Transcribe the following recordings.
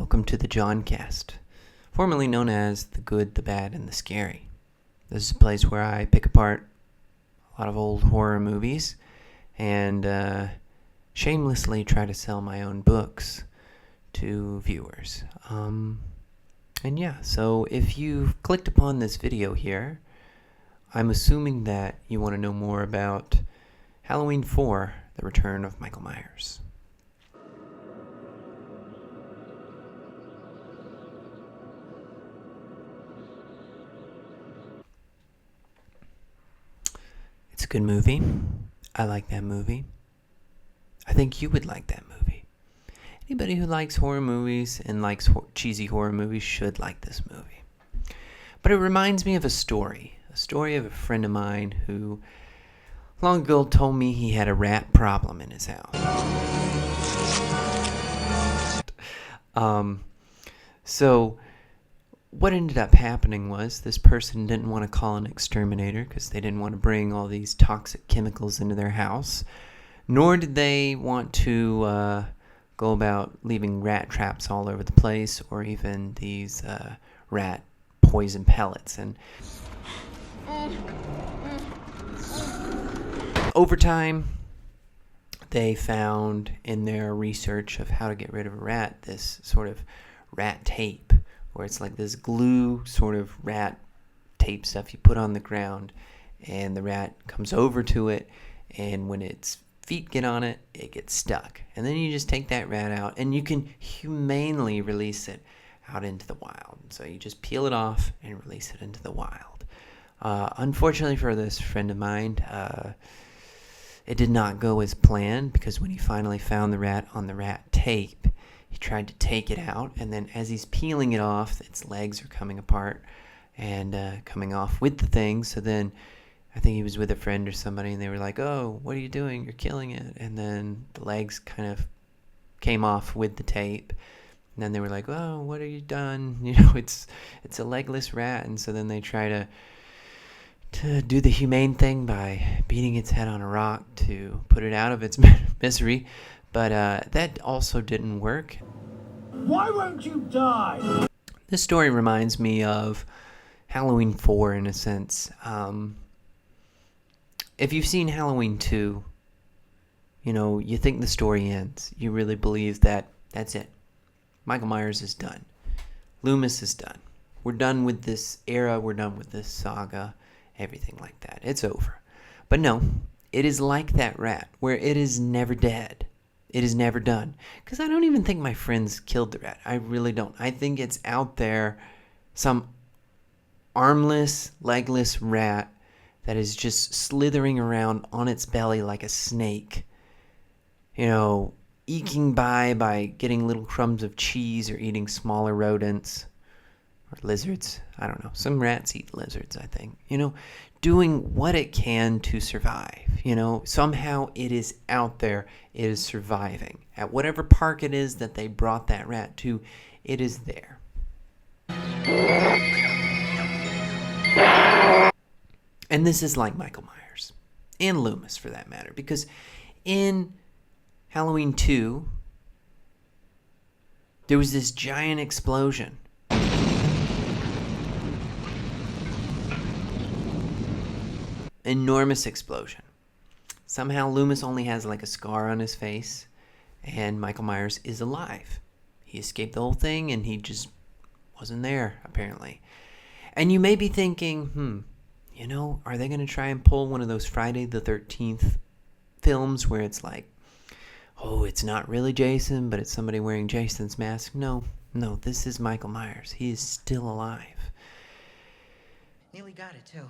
Welcome to the Johncast, formerly known as The Good, the Bad, and the Scary. This is a place where I pick apart a lot of old horror movies and shamelessly try to sell my own books to viewers. So if you've clicked upon this video here, I'm assuming that you want to know more about Halloween 4, The Return of Michael Myers. It's a good movie. I like that movie. I think you would like that movie. Anybody who likes horror movies and likes cheesy horror movies should like this movie. But it reminds me of a story of a friend of mine who long ago told me he had a rat problem in his house. So what ended up happening was this person didn't want to call an exterminator because they didn't want to bring all these toxic chemicals into their house, nor did they want to go about leaving rat traps all over the place or even these rat poison pellets. And over time, they found in their research of how to get rid of a rat this sort of rat tape, where it's like this glue sort of rat tape stuff you put on the ground, and the rat comes over to it, and when its feet get on it, it gets stuck. And then you just take that rat out, and you can humanely release it out into the wild. So you just peel it off and release it into the wild. Unfortunately for this friend of mine, it did not go as planned, because when he finally found the rat on the rat tape, he tried to take it out, and then as he's peeling it off, its legs are coming apart and coming off with the thing. So then I think he was with a friend or somebody, and they were like, "Oh, what are you doing? You're killing it." And then the legs kind of came off with the tape. And then they were like, "Oh, what have you done? You know, it's a legless rat." And so then they try to do the humane thing by beating its head on a rock to put it out of its misery. But that also didn't work. Why won't you die? This story reminds me of Halloween 4 in a sense. If you've seen Halloween 2, you know, you think the story ends. You really believe that that's it. Michael Myers is done. Loomis is done. We're done with this era. We're done with this saga. Everything like that. It's over. But no, it is like that rat, where it is never dead. It is never done. Because I don't even think my friends killed the rat. I really don't. I think it's out there, some armless, legless rat that is just slithering around on its belly like a snake. You know, eking by getting little crumbs of cheese or eating smaller rodents or lizards. I don't know. Some rats eat lizards, I think. You know, doing what it can to survive. You know, somehow it is out there. It is surviving. At whatever park it is that they brought that rat to, it is there. And this is like Michael Myers. And Loomis, for that matter. Because in Halloween 2, there was this giant explosion. Enormous explosion. Somehow Loomis only has like a scar on his face, and Michael Myers is alive. He escaped the whole thing, and he just wasn't there, apparently. And you may be thinking, you know, are they going to try and pull one of those Friday the 13th films where it's like, oh, it's not really Jason, but it's somebody wearing Jason's mask? No, this is Michael Myers. He is still alive. Nearly got it, too.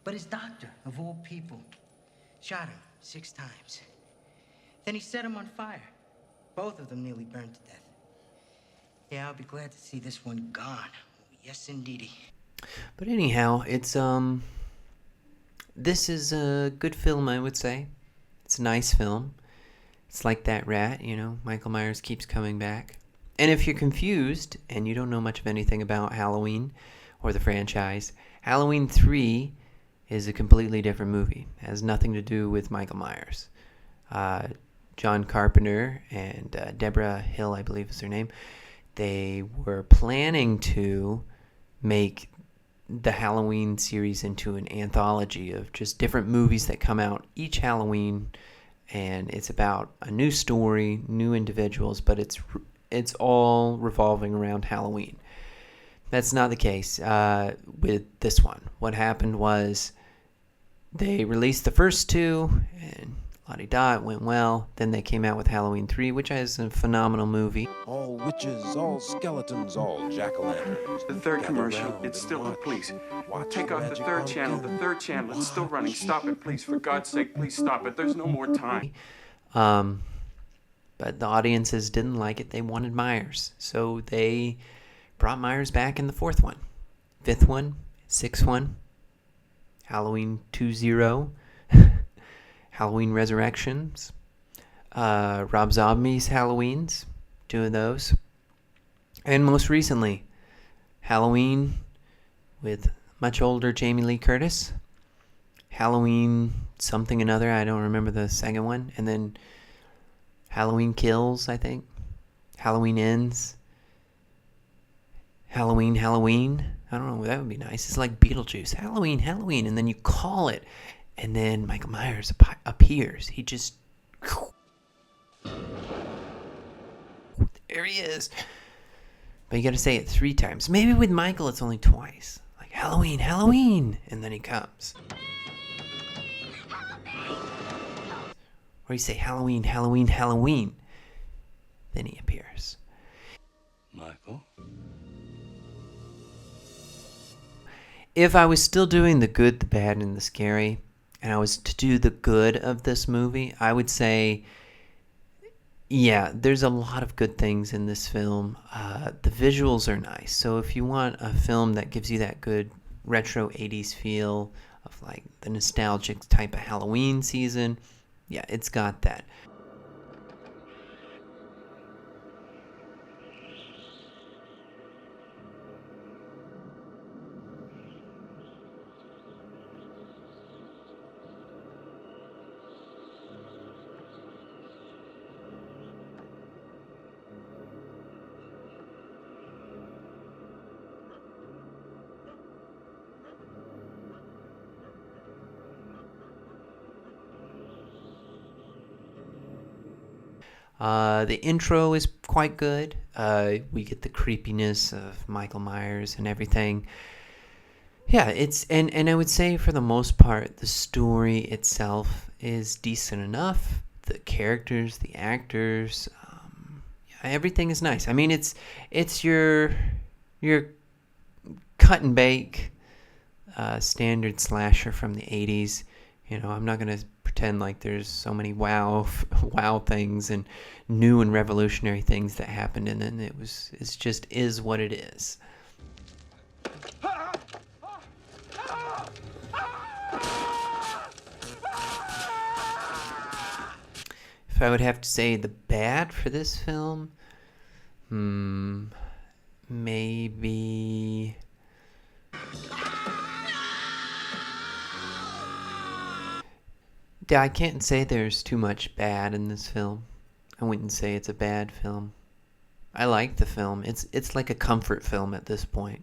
But his doctor, of all people, shot him 6 times. Then he set him on fire. Both of them nearly burned to death. Yeah, I'll be glad to see this one gone. Yes, indeedy. But anyhow, it's this is a good film, I would say. It's a nice film. It's like that rat, you know, Michael Myers keeps coming back. And if you're confused and you don't know much of anything about Halloween or the franchise, Halloween 3 is a completely different movie. It has nothing to do with Michael Myers. John Carpenter and Deborah Hill, I believe is her name, they were planning to make the Halloween series into an anthology of just different movies that come out each Halloween, and it's about a new story, new individuals, but it's all revolving around Halloween. That's not the case with this one. What happened was they released the first two, and la-di-da, it went well. Then they came out with Halloween 3, which is a phenomenal movie. All witches, all skeletons, all jack-o'-lanterns. The third Gather commercial, round it's and still on, watch. please. Watch Take the off the magic third channel, pumpkin. the third channel, it's still running. Stop it, please, for God's sake, please stop it. There's no more time. But the audiences didn't like it. They wanted Myers. So they brought Myers back in the fourth one. Fifth one, sixth one, Halloween 2-0, Halloween Resurrections, Rob Zombie's Halloweens, doing those. And most recently, Halloween with much older Jamie Lee Curtis, Halloween something another, I don't remember the second one, and then Halloween Kills, I think, Halloween Ends, Halloween, I don't know, that would be nice. It's like Beetlejuice, Halloween, and then you call it, and then Michael Myers appears. He just, there he is. But you got to say it 3 times. Maybe with Michael it's only twice. Like Halloween, and then he comes. Or you say Halloween, then he appears. Michael? If I was still doing the good, the bad, and the scary, and I was to do the good of this movie, I would say, yeah, there's a lot of good things in this film. The visuals are nice. So if you want a film that gives you that good retro 80s feel of like the nostalgic type of Halloween season, yeah, it's got that. The intro is quite good. We get the creepiness of Michael Myers and everything. Yeah, and I would say for the most part, the story itself is decent enough. The characters, the actors, yeah, everything is nice. I mean, it's your cut and bake standard slasher from the 80s. You know, I'm not going to pretend like there's so many wow things and new and revolutionary things that happened in it. It's just is what it is. If I would have to say the bad for this film, maybe yeah, I can't say there's too much bad in this film. I wouldn't say it's a bad film. I like the film. It's like a comfort film at this point.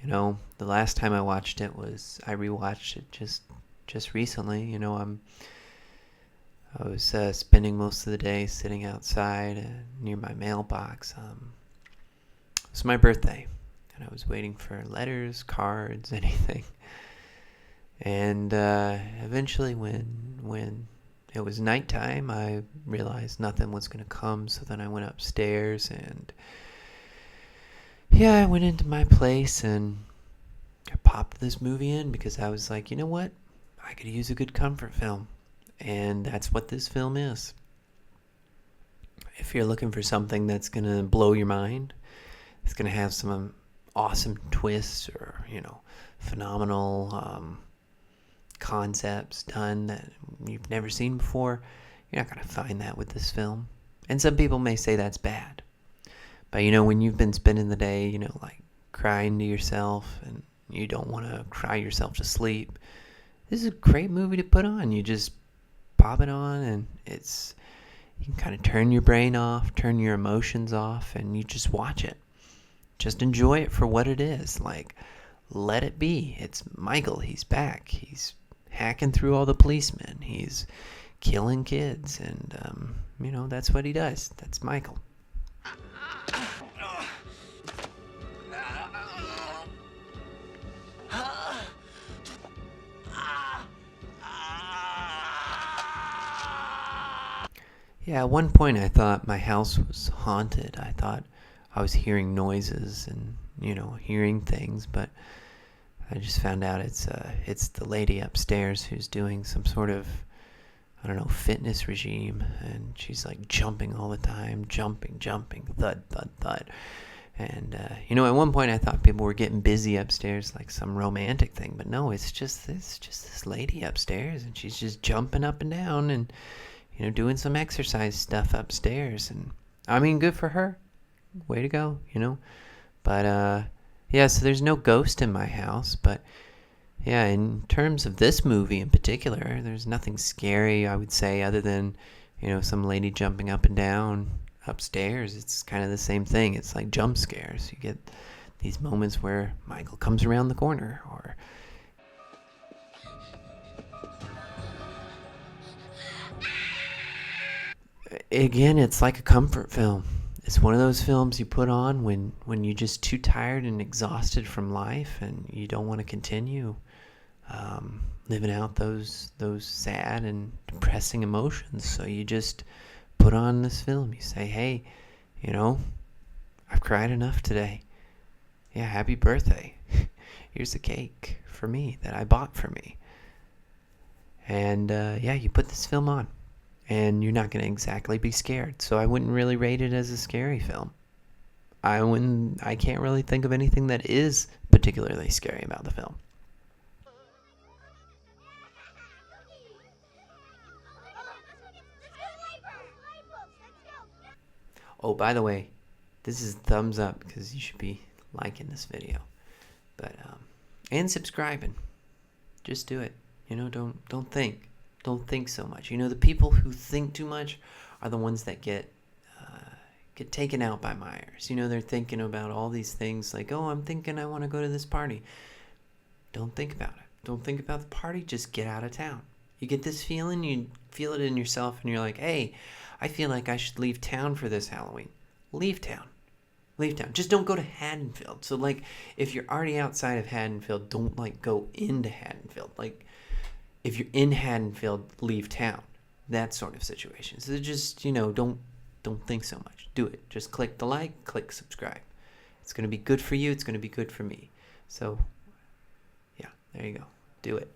You know, the last time I watched it was I rewatched it just recently. You know, I was spending most of the day sitting outside near my mailbox. It was my birthday, and I was waiting for letters, cards, anything. And eventually, when it was nighttime, I realized nothing was going to come. So then I went upstairs, and yeah, I went into my place and I popped this movie in because I was like, you know what? I could use a good comfort film. And that's what this film is. If you're looking for something that's going to blow your mind, it's going to have some awesome twists or, you know, phenomenal concepts done that you've never seen before, you're not going to find that with this film. And some people may say that's bad. But, you know, when you've been spending the day, you know, like crying to yourself and you don't want to cry yourself to sleep, this is a great movie to put on. You just pop it on and it's You can kind of turn your brain off, turn your emotions off, and you just watch it. Just enjoy it for what it is. Like, let it be. It's Michael. He's back. He's hacking through all the policemen. He's killing kids, and that's what he does. That's Michael. Yeah, at one point I thought my house was haunted. I thought I was hearing noises and, hearing things, but I just found out it's the lady upstairs who's doing some sort of, I don't know, fitness regime, and she's like jumping all the time, jumping, thud, thud, thud. And, at one point I thought people were getting busy upstairs, like some romantic thing, but no, it's just this lady upstairs, and she's just jumping up and down and, doing some exercise stuff upstairs. And I mean, good for her. Way to go, But, yeah, so there's no ghost in my house, but yeah, in terms of this movie in particular, there's nothing scary, I would say, other than, some lady jumping up and down upstairs. It's kind of the same thing. It's like jump scares. You get these moments where Michael comes around the corner, or again, it's like a comfort film. It's one of those films you put on when you're just too tired and exhausted from life and you don't want to continue living out those sad and depressing emotions. So you just put on this film. You say, hey, I've cried enough today. Yeah, happy birthday. Here's a cake for me that I bought for me. And yeah, you put this film on. And you're not going to exactly be scared. So I wouldn't really rate it as a scary film. I can't really think of anything that is particularly scary about the film. Oh, by the way, this is thumbs up because you should be liking this video. But and subscribing. Just do it. Don't think. Don't think so much. The people who think too much are the ones that get taken out by Myers. They're thinking about all these things like, oh, I'm thinking I want to go to this party. Don't think about it. Don't think about the party. Just get out of town. You get this feeling, you feel it in yourself, and you're like, hey, I feel like I should leave town for this Halloween. Leave town. Leave town. Just don't go to Haddonfield. So, like, if you're already outside of Haddonfield, don't, like, go into Haddonfield. Like, if you're in Haddonfield, leave town. That sort of situation. So just, don't think so much. Do it. Just click the like, click subscribe. It's going to be good for you. It's going to be good for me. So, yeah, there you go. Do it.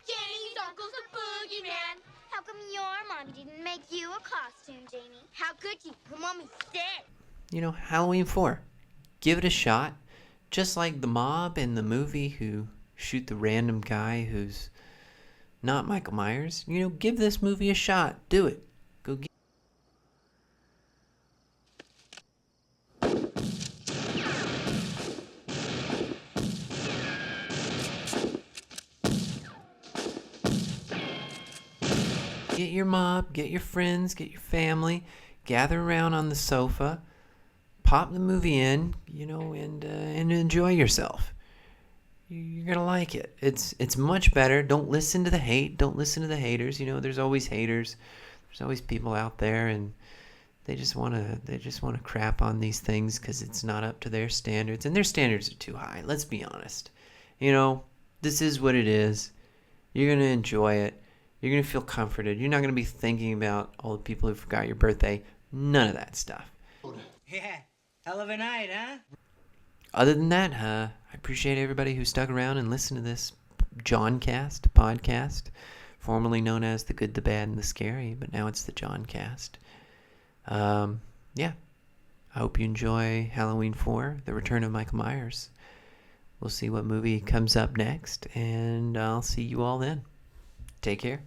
Jamie's uncle's a boogeyman. How come your mommy didn't make you a costume, Jamie? How could you? Her mommy's dead. Halloween 4. Give it a shot. Just like the mob in the movie who shoot the random guy who's not Michael Myers. Give this movie a shot. Do it. Go get your mob, get your friends, get your family, gather around on the sofa, pop the movie in, and enjoy yourself. You're going to like it. It's much better. Don't listen to the hate. Don't listen to the haters. There's always haters. There's always people out there, and they just want to crap on these things because it's not up to their standards, and their standards are too high. Let's be honest. This is what it is. You're going to enjoy it. You're going to feel comforted. You're not going to be thinking about all the people who forgot your birthday. None of that stuff. Yeah, hell of a night, huh? Other than that, I appreciate everybody who stuck around and listened to this Johncast podcast, formerly known as The Good, the Bad, and the Scary, but now it's the Johncast. Yeah, I hope you enjoy Halloween 4, The Return of Michael Myers. We'll see what movie comes up next, and I'll see you all then. Take care.